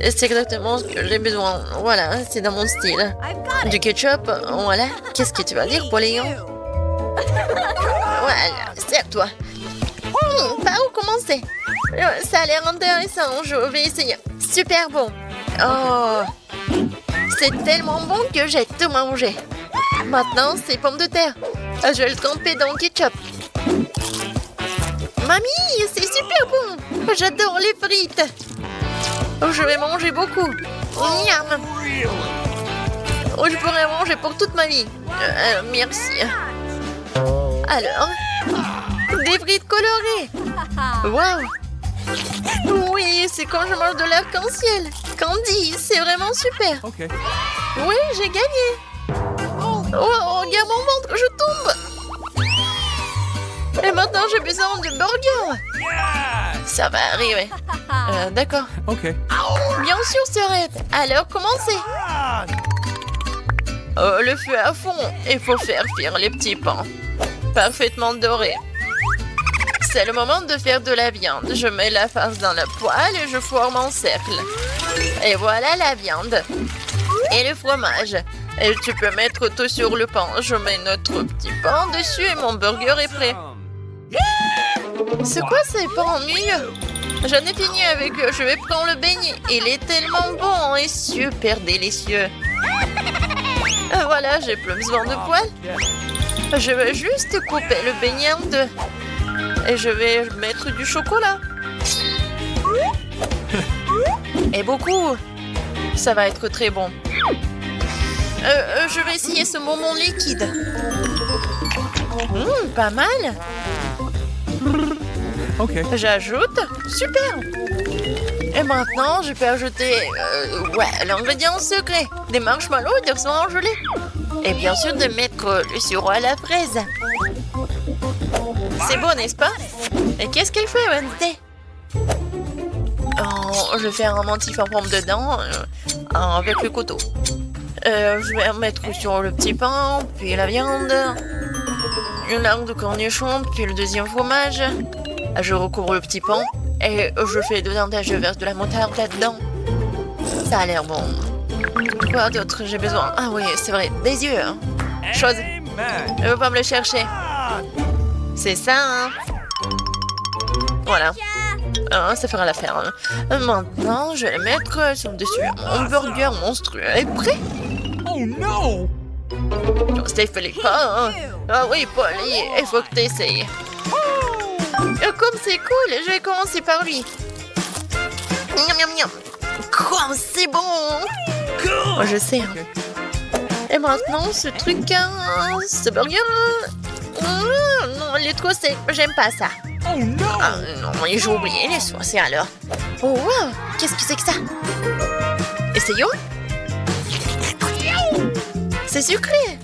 S4: C'est exactement ce que j'ai besoin. Voilà, c'est dans mon style. Du ketchup, voilà. Qu'est-ce que tu vas dire, Pauline? Voilà, sers-toi. Par où commencer? Ça a l'air intéressant, je vais essayer. Super bon. Oh, c'est tellement bon que j'ai tout mangé. Maintenant, c'est pommes de terre. Je vais le tremper dans le ketchup. Mamie, c'est super bon. J'adore les frites. Je vais manger beaucoup. Miam. Je pourrais manger pour toute ma vie. Merci. Alors, des frites colorées. Waouh. Oui, c'est quand je mange de l'arc-en-ciel. Candy, c'est vraiment super.
S2: Okay.
S4: Oui, j'ai gagné. Oh, regarde mon ventre, je tombe. Et maintenant, j'ai besoin de burger. Ça va arriver. D'accord.
S2: Okay.
S4: Bien sûr, Sœurette. Alors, commencez. Le feu à fond. Il faut faire cuire les petits pains. Parfaitement dorés. C'est le moment de faire de la viande. Je mets la farce dans la poêle et je forme en cercle. Et voilà la viande. Et le fromage. Et tu peux mettre tout sur le pain. Je mets notre petit pain dessus et mon burger est prêt. C'est quoi ces pains ennuyeux? J'en ai fini avec eux. Je vais prendre le beignet. Il est tellement bon et super délicieux. Voilà, j'ai plus besoin de poêle. Je vais juste couper le beignet en deux. Et je vais mettre du chocolat. Et beaucoup. Ça va être très bon. Je vais essayer ce bonbon liquide. Pas mal.
S2: Okay.
S4: J'ajoute. Super. Et maintenant, je peux ajouter l'ingrédient secret. Des marshmallows et des oranges gelées. Et bien sûr, de mettre le sirop à la fraise. C'est beau, n'est-ce pas? Et qu'est-ce qu'elle fait, Wednesday? Oh, je vais faire un motif en forme de dent avec le couteau. Je vais mettre sur le petit pain, puis la viande, une langue de cornichon, puis le deuxième fromage. Je recouvre le petit pain et je fais davantage de verre de la moutarde là-dedans. Ça a l'air bon. Quoi d'autre j'ai besoin? Ah oui, c'est vrai, des yeux. Hein. Chose. Ne veux pas me le chercher. C'est ça, hein? Voilà. Ça fera l'affaire. Hein. Maintenant, je vais le mettre sur le dessus. Mon burger monstrueux est prêt.
S2: Oh non!
S4: Stéphanie, pas, hein? Ah oui, Polly, il faut que tu essayes. Comme c'est cool, je vais commencer par lui. Miam, miam, miam. Quoi, c'est bon! Oh, je sais. Hein. Et maintenant, ce truc, ce burger... non, il est trop sec. J'aime pas ça.
S2: Oh non!
S4: Ah, non, j'ai oublié les sauces alors. Oh, wow! Qu'est-ce que c'est que ça? Essayons. C'est sucré.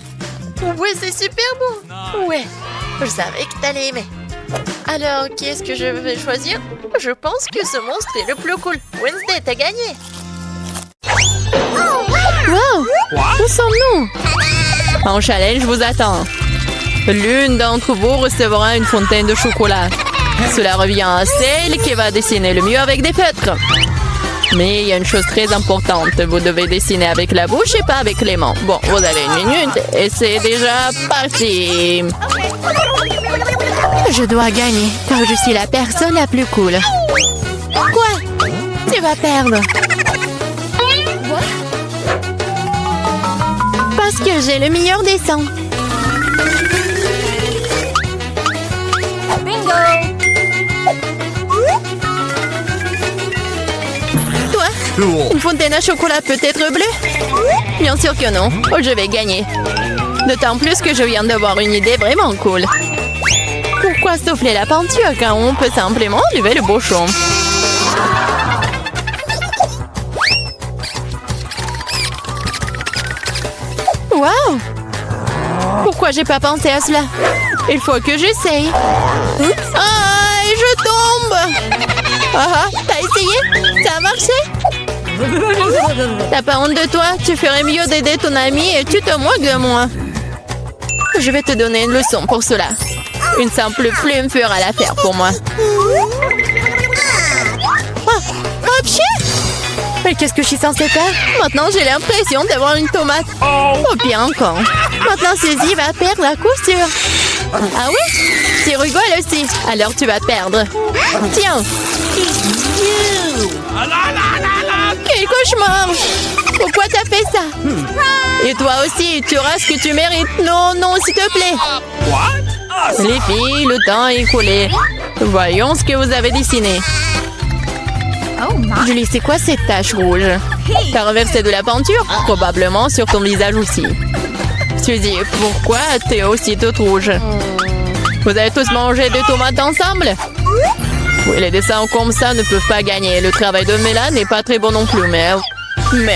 S4: Ouais, c'est super bon. Ouais, je savais que t'allais aimer. Alors, qu'est-ce que je vais choisir? Je pense que ce monstre est le plus cool. Wednesday, t'as gagné.
S3: Wow! Où sommes-nous? En challenge vous attend. L'une d'entre vous recevra une fontaine de chocolat. Cela revient à celle qui va dessiner le mieux avec des feutres. Mais il y a une chose très importante. Vous devez dessiner avec la bouche et pas avec les mains. Bon, vous avez 1 minute et c'est déjà parti. Je dois gagner car je suis la personne la plus cool. Quoi? Tu vas perdre. Parce que j'ai le meilleur dessin. Bingo! Toi, une fontaine à chocolat peut être bleue? Bien sûr que non. Oh, je vais gagner. D'autant plus que je viens d'avoir une idée vraiment cool. Pourquoi souffler la peinture quand on peut simplement enlever le bouchon? Wow! Pourquoi j'ai pas pensé à cela? Il faut que j'essaye. Ah, et je tombe! Ah, t'as essayé? Ça a marché? T'as pas honte de toi? Tu ferais mieux d'aider ton ami et tu te moques de moi. Je vais te donner une leçon pour cela. Une simple plume fera l'affaire pour moi. Oh, pchit! Mais qu'est-ce que je suis censée faire? Maintenant, j'ai l'impression d'avoir une tomate. Oh, bien encore. Maintenant, Suzy va perdre la couture. Ah oui? Tu rigoles aussi. Alors, tu vas perdre. Tiens. Quel cauchemar! Pourquoi t'as fait ça? Et toi aussi, tu auras ce que tu mérites. Non, non, s'il te plaît. Les filles, le temps est écoulé. Voyons ce que vous avez dessiné. Julie, c'est quoi cette tache rouge? T'as renversé de la peinture? Probablement sur ton visage aussi. Suzy, pourquoi t'es aussi toute rouge? Vous avez tous mangé des tomates ensemble? Oui, les dessins comme ça ne peuvent pas gagner. Le travail de Mela n'est pas très bon non plus, mais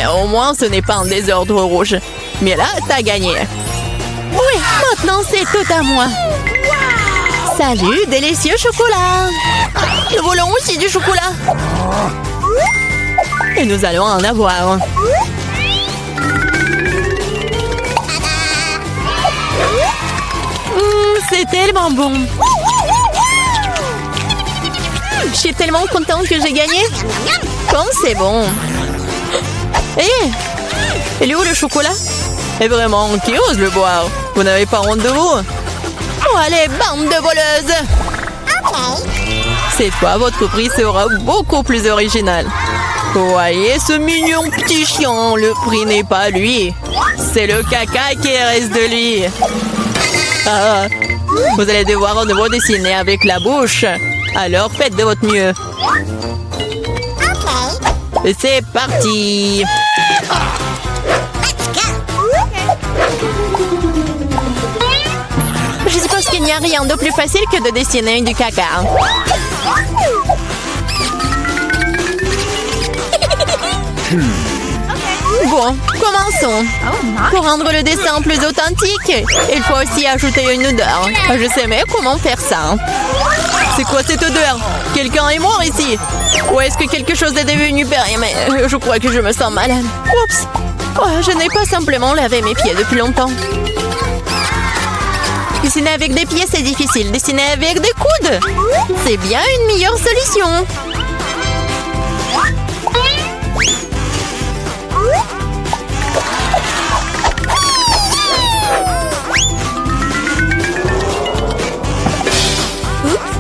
S3: au moins ce n'est pas un désordre rouge. Mais là, t'as gagné. Oui, maintenant c'est tout à moi. Salut, délicieux chocolat. Nous voulons aussi du chocolat. Et nous allons en avoir. C'est tellement bon. Je suis tellement contente que j'ai gagné. Comme c'est bon. Il est où le chocolat? Et vraiment, qui ose le boire? Vous n'avez pas honte de vous? Oh, allez, bande de voleuses! Cette fois, votre prix sera beaucoup plus original. Voyez ce mignon petit chien, le prix n'est pas lui. C'est le caca qui reste de lui. Ah, vous allez devoir à nouveau dessiner avec la bouche. Alors faites de votre mieux. Et c'est parti. Je suppose qu'il n'y a rien de plus facile que de dessiner du caca. Bon, commençons. Pour rendre le dessin plus authentique, il faut aussi ajouter une odeur. Je sais mais comment faire ça. C'est quoi cette odeur? Quelqu'un est mort ici? Ou est-ce que quelque chose est devenu périmé? Je crois que je me sens malade. Oups! Oh, je n'ai pas simplement lavé mes pieds depuis longtemps. Dessiner avec des pieds, c'est difficile. Dessiner avec des coudes, c'est bien une meilleure solution.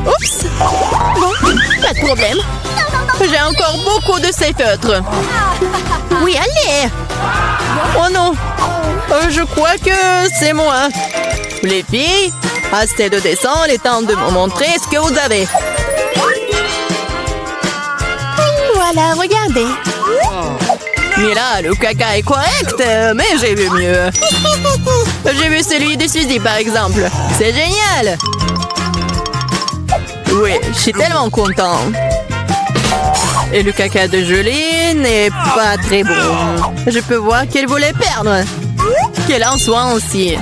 S3: Oups! Bon, pas de problème. J'ai encore beaucoup de ces feutres. Oui, allez! Oh non! Je crois que c'est moi. Les filles, assez de dessin, il est temps de me montrer ce que vous avez. Voilà, regardez. Mais là, le caca est correct, mais j'ai vu mieux. J'ai vu celui de Suzy, par exemple. C'est génial! Oui, je suis tellement content. Et le caca de Julie n'est pas très bon. Je peux voir qu'elle voulait perdre. Qu'elle en soit aussi.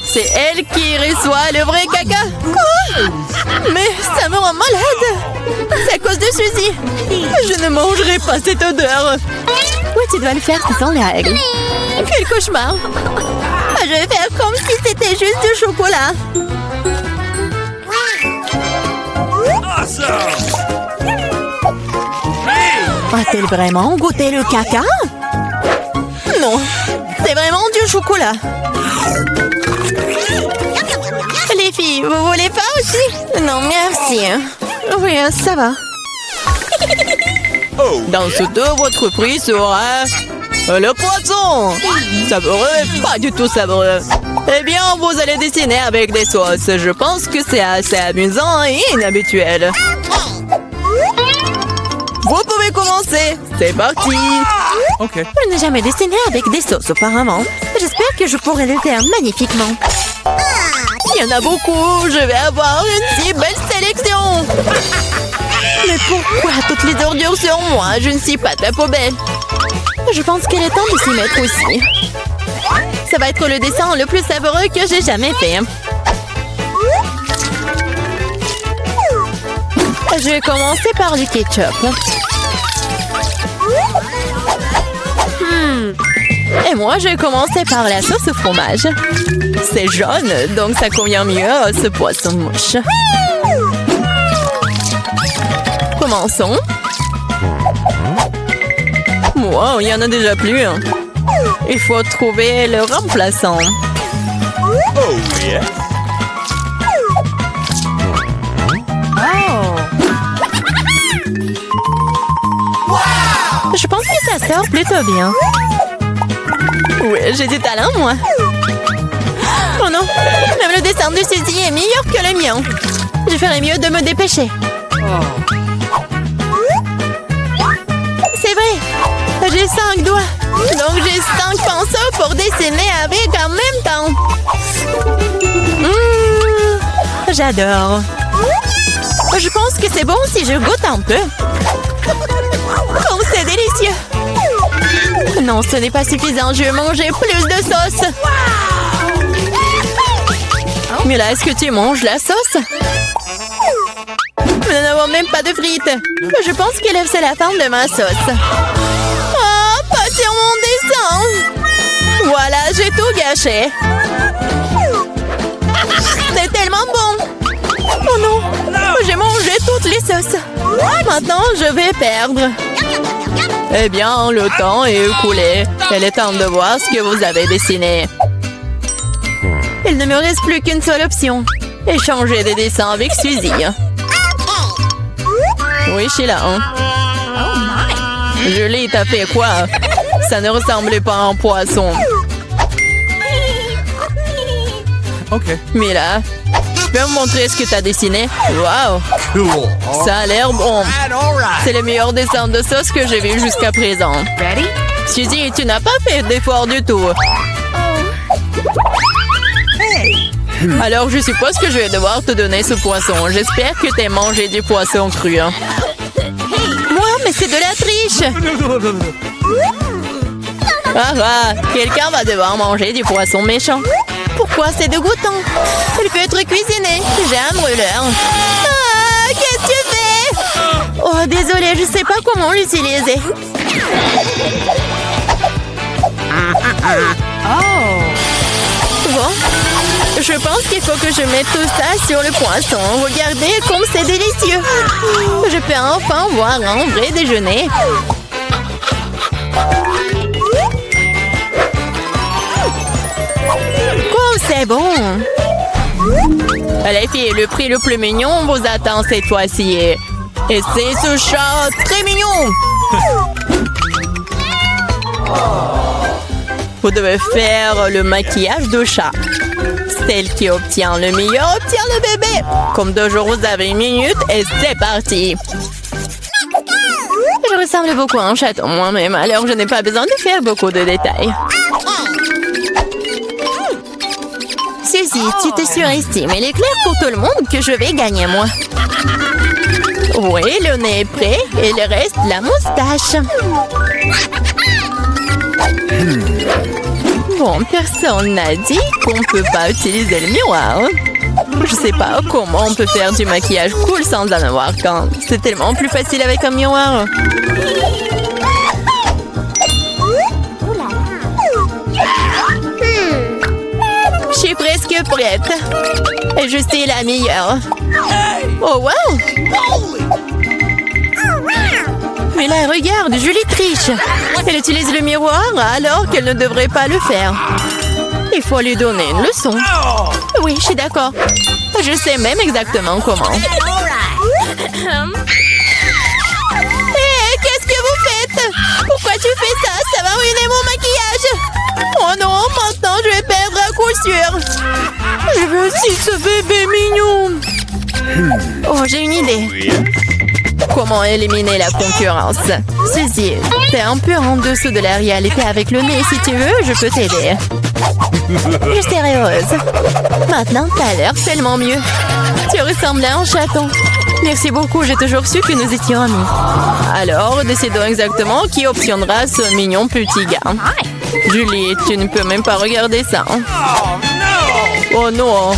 S3: C'est elle qui reçoit le vrai caca. Quoi? Mais ça me rend malade. C'est à cause de Suzy. Je ne mangerai pas cette odeur. Oui, tu dois le faire, ce sont les règles. Quel cauchemar. Je vais faire comme si c'était juste du chocolat. A-t-elle vraiment goûté le caca? Non, c'est vraiment du chocolat. Les filles, vous voulez pas aussi? Non, merci. Oui, ça va. Dans ce dos, votre prix sera le poisson. Savoureux, pas du tout savoureux. Eh bien, vous allez dessiner avec des sauces. Je pense que c'est assez amusant et inhabituel. Vous pouvez commencer. C'est parti.
S2: Ok.
S3: Je n'ai jamais dessiné avec des sauces auparavant. J'espère que je pourrai le faire magnifiquement. Il y en a beaucoup. Je vais avoir une si belle sélection. Mais pourquoi toutes les ordures sur moi? Je ne suis pas ta poubelle. Je pense qu'il est temps de s'y mettre aussi. Ça va être le dessin le plus savoureux que j'ai jamais fait. Je vais commencer par du ketchup. Et moi, je vais commencer par la sauce au fromage. C'est jaune, donc ça convient mieux à ce poisson mouche. Commençons. Wow, il y en a déjà plus. Il faut trouver le remplaçant.
S2: Oh, yeah.
S3: Je pense que ça sort plutôt bien. Oui, j'ai du talent, moi. Oh non, même le dessin de Suzy est meilleur que le mien. Je ferais mieux de me dépêcher. C'est vrai, j'ai 5 doigts. Donc j'ai 5 pinceaux pour dessiner avec en même temps. J'adore. Je pense que c'est bon si je goûte un peu. Oh, c'est délicieux. Non, ce n'est pas suffisant. Je veux manger plus de sauce. Mais là, est-ce que tu manges la sauce? Nous n'avons même pas de frites. Je pense que c'est la fin de ma sauce. Oh, pas sur mon dessin. Voilà, j'ai tout gâché. C'est tellement bon. Oh non, j'ai mangé toutes les sauces. Maintenant, je vais perdre. Eh bien, le temps est écoulé. Il est temps de voir ce que vous avez dessiné. Il ne me reste plus qu'une seule option. Échanger des dessins avec Suzy. Oui, Sheila. Julie, t'as fait quoi? Ça ne ressemblait pas à un poisson.
S2: OK.
S3: Mila, tu peux me montrer ce que t'as dessiné? Wow!
S2: Cool.
S3: Ça a l'air bon. C'est le meilleur dessin de sauce que j'ai vu jusqu'à présent. Suzy, tu n'as pas fait d'effort du tout. Alors, je suppose que je vais devoir te donner ce poisson. J'espère que t'as mangé du poisson cru. Moi, mais c'est de la triche! Ah, quelqu'un va devoir manger du poisson méchant. Pourquoi c'est dégoûtant? Il peut être cuisiné. J'ai un brûleur. Ah, qu'est-ce que tu fais? Oh, désolée, je sais pas comment l'utiliser. Bon, je pense qu'il faut que je mette tout ça sur le poisson. Regardez comme c'est délicieux. Je peux enfin voir un vrai déjeuner. Oh, c'est bon. Les filles, le prix le plus mignon vous attend cette fois-ci. Et c'est ce chat très mignon. Vous devez faire le maquillage de chat. Celle qui obtient le meilleur obtient le bébé. Comme toujours, vous avez 1 minute et c'est parti. Je ressemble beaucoup à un chaton moi-même, alors je n'ai pas besoin de faire beaucoup de détails. Suzy, tu te surestimes. Il est clair pour tout le monde que je vais gagner, moi. Oui, le nez est prêt et il reste la moustache. Bon, personne n'a dit qu'on peut pas utiliser le miroir. Je sais pas comment on peut faire du maquillage cool sans en avoir qu'un. C'est tellement plus facile avec un miroir. Je suis presque prête. Et je suis la meilleure. Oh, wow! Mais là, regarde, Julie triche. Elle utilise le miroir alors qu'elle ne devrait pas le faire. Il faut lui donner une leçon. Oui, je suis d'accord. Je sais même exactement comment. Hé, qu'est-ce que vous faites? Pourquoi tu fais ça? Ça va ruiner mon maquillage. Oh non, maintenant je vais perdre à coup sûr. Je veux aussi ce bébé mignon. Oh, j'ai une idée. Comment éliminer la concurrence? Suzy, t'es un peu en dessous de la réalité avec le nez. Si tu veux, je peux t'aider. Je serai heureuse. Maintenant, t'as l'air tellement mieux. Tu ressembles à un chaton. Merci beaucoup, j'ai toujours su que nous étions amis. Alors, décidons exactement qui obtiendra ce mignon petit gars. Julie, tu ne peux même pas regarder ça. Oh non.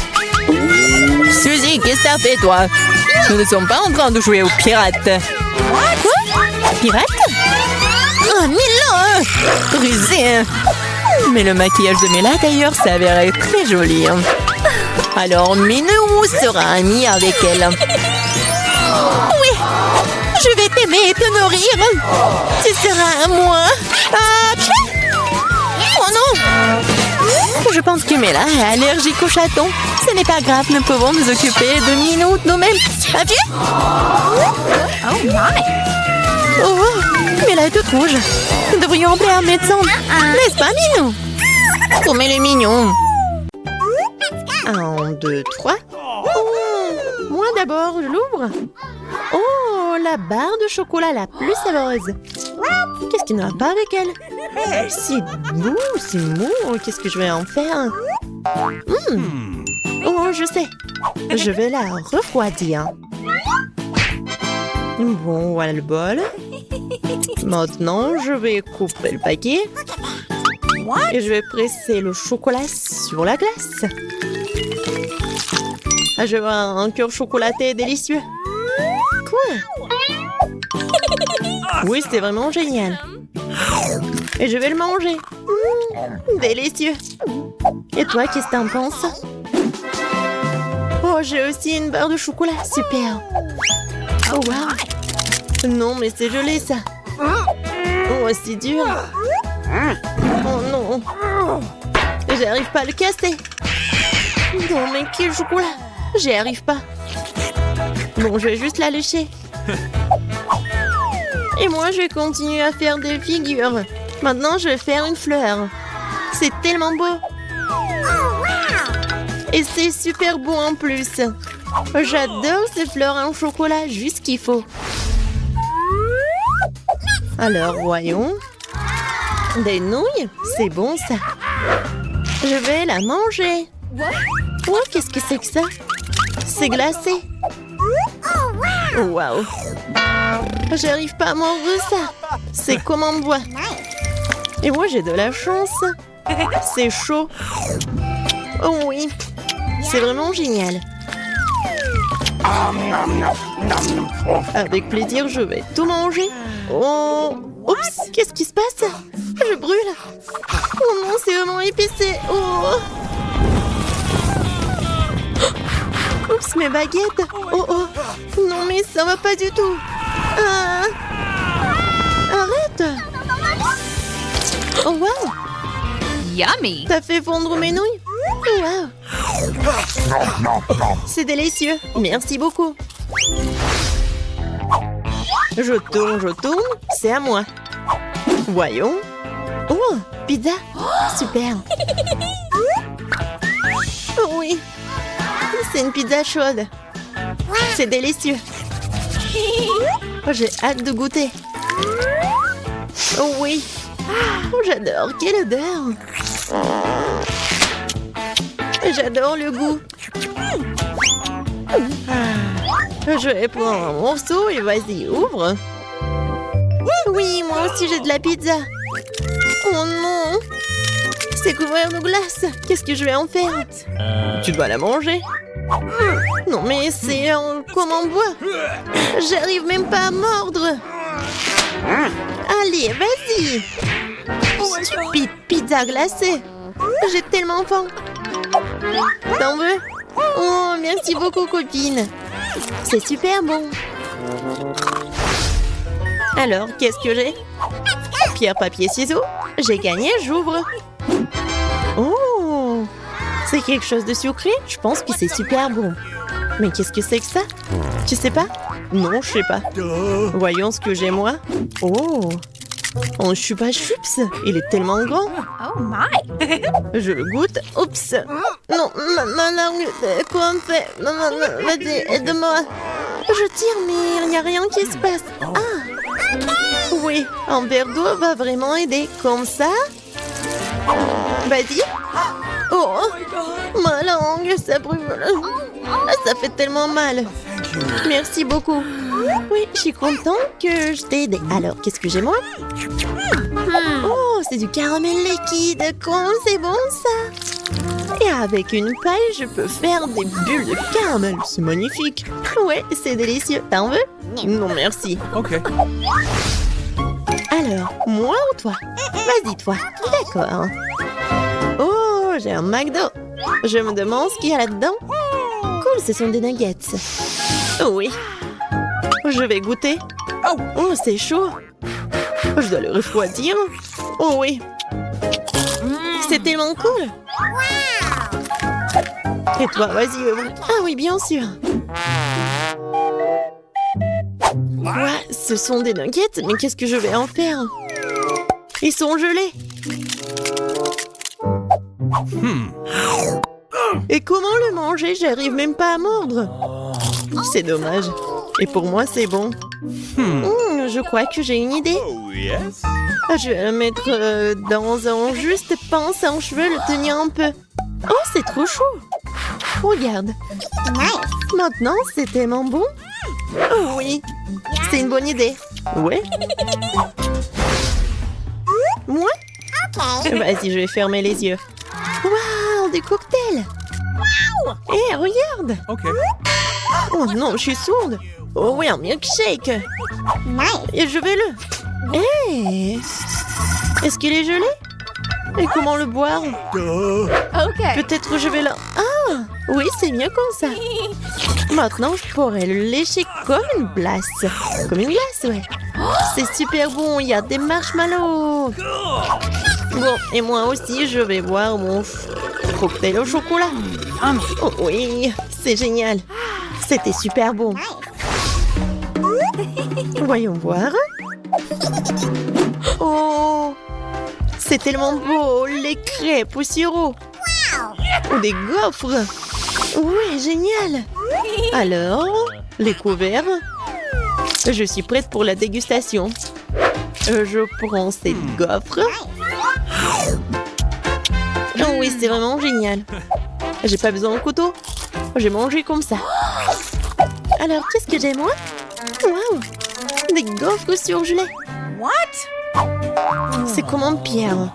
S3: Suzy, qu'est-ce que t'as fait, toi? Nous ne sommes pas en train de jouer aux pirates. Quoi? Pirates? Oh, Milan! Rusé! Mais le maquillage de Mela d'ailleurs s'avérait très joli. Alors Minou sera ami avec elle. Oui, je vais t'aimer et te nourrir. Tu seras à moi. Oh non! Je pense que Mela est allergique aux chatons. Ce n'est pas grave, nous pouvons nous occuper de Minou nous-mêmes. As-tu?
S4: Oh my!
S3: Oh, Mela est toute rouge. Nous devrions appeler un médecin. N'est-ce pas, Minou? Comme elle est mignon. 1, 2, 3. Oh, moi d'abord, je l'ouvre. Oh, la barre de chocolat la plus savoureuse. Qu'est-ce qu'il n'y a pas avec elle? C'est mou, c'est mou. Qu'est-ce que je vais en faire? Oh, je sais. Je vais la refroidir. Bon, voilà le bol. Maintenant, je vais couper le paquet. Et je vais presser le chocolat sur la glace. Ah, je vois un cœur chocolaté délicieux. Quoi? Oui, c'était vraiment génial. Et je vais le manger. Délicieux. Et toi, qu'est-ce que t'en penses? Oh, j'ai aussi une barre de chocolat. Super. Oh, wow. Non, mais c'est gelé, ça. Oh, c'est dur. Oh, non. J'arrive pas à le casser. Non, mais quel chocolat. J'y arrive pas. Bon, je vais juste la lécher. Et moi, je vais continuer à faire des figures. Maintenant, je vais faire une fleur. C'est tellement beau. Et c'est super beau en plus. J'adore ces fleurs en chocolat, juste ce qu'il faut. Alors, voyons. Des nouilles, c'est bon ça. Je vais la manger. Oh, qu'est-ce que c'est que ça? C'est glacé. Waouh. J'arrive pas à manger ça. C'est comme en bois. Et moi, j'ai de la chance. C'est chaud. Oh oui. C'est vraiment génial. Avec plaisir, je vais tout manger. Oh. Oups, qu'est-ce qui se passe? Je brûle. Oh non, c'est vraiment épicé. Oh. Oups, mes baguettes. Oh oh. Non, mais ça va pas du tout. Ah. Arrête. Oh wow.
S4: Yummy!
S3: T'as fait fondre mes nouilles? Wow. C'est délicieux. Merci beaucoup. Je tourne. C'est à moi. Voyons. Oh, pizza. Super. Oui. C'est une pizza chaude. C'est délicieux. Oh, j'ai hâte de goûter. Oh oui. Oh, j'adore. Quelle odeur. J'adore le goût. Je vais prendre un morceau et vas-y, ouvre. Oui, moi aussi j'ai de la pizza. Oh non. C'est couvert de glace. Qu'est-ce que je vais en faire? Tu dois la manger. Non, mais c'est comme en bois. J'arrive même pas à mordre. Allez, vas-y. Stupide pizza glacée. J'ai tellement faim. T'en veux? Oh, merci beaucoup, copine. C'est super bon. Alors, qu'est-ce que j'ai? Pierre, papier, ciseaux. J'ai gagné, j'ouvre. Oh, c'est quelque chose de sucré? Je pense que c'est super bon. Mais qu'est-ce que c'est que ça? Tu sais pas? Non, je sais pas. Voyons ce que j'ai moi. Oh, un chupa chups. Il est tellement grand.
S4: Oh my!
S3: Je le goûte. Oups. Non, ma langue. Quoi on fait? Non, vas-y, aide-moi. Je tire, mais il n'y a rien qui se passe. Ah. Oui, un verre d'eau va vraiment aider. Comme ça. Vas-y. Oh, ma langue, ça brûle. Ça fait tellement mal. Merci beaucoup. Oui, je suis contente que je t'ai aidé. Alors, qu'est-ce que j'ai moi? Oh, c'est du caramel liquide. Comment c'est bon ça? Et avec une paille, je peux faire des bulles de caramel. C'est magnifique. Ouais, c'est délicieux. T'en veux? Non, merci.
S2: Ok.
S3: Alors, moi ou toi? Vas-y, toi. D'accord. j'ai un McDo. Je me demande ce qu'il y a là-dedans. Cool, ce sont des nuggets. Oui. Je vais goûter. Oh, c'est chaud. Je dois le refroidir. Oh oui. C'est tellement cool. Et toi, vas-y, ouvre. Ah oui, bien sûr. Quoi? Ce sont des nuggets? Mais qu'est-ce que je vais en faire? Ils sont gelés. Et comment le manger? J'arrive même pas à mordre. C'est dommage. Et pour moi, c'est bon. Je crois que j'ai une idée.
S2: Oh, yes.
S3: Je vais le mettre dans un juste pince en cheveux, le tenir un peu. Oh, c'est trop chaud. Regarde. Maintenant, c'est tellement bon. Oh oui, c'est une bonne idée. Ouais. Moi? Vas-y, je vais fermer les yeux. Waouh, des cocktails. Hé, regarde.
S2: OK.
S3: Oh non, je suis sourde. Oh oui, un milkshake. Et je vais le... Hé, est-ce qu'il est gelé? Et comment le boire? Peut-être je vais le... Ah, oui, c'est mieux comme ça. Maintenant, je pourrais le lécher comme une glace. Comme une glace, ouais. C'est super bon, il y a des marshmallows. Bon, et moi aussi, je vais boire mon cocktail au chocolat. Oh oui, c'est génial. C'était super bon. Voyons voir. Oh, c'est tellement beau, les crêpes au sirop. Ou des gaufres. Oui, génial. Alors, les couverts. Je suis prête pour la dégustation. Je prends ces gaufres. Oh oui, c'est vraiment génial. J'ai pas besoin de couteau. J'ai mangé comme ça. Alors, qu'est-ce que j'ai, moi? Waouh! Des gaufres surgelées. What? C'est comme en pierre.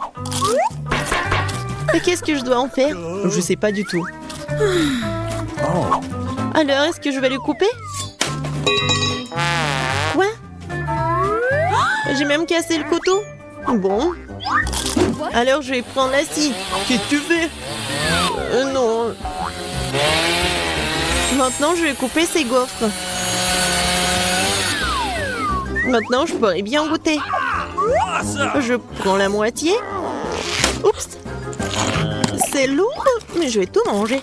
S3: Et qu'est-ce que je dois en faire? Je sais pas du tout. Alors, est-ce que je vais le couper? Quoi? J'ai même cassé le couteau. Bon. Alors, je vais prendre la scie. Qu'est-ce que tu fais? Non. Maintenant, je vais couper ces gaufres. Maintenant, je pourrais bien goûter. Je prends la moitié. Oups. C'est lourd, mais je vais tout manger.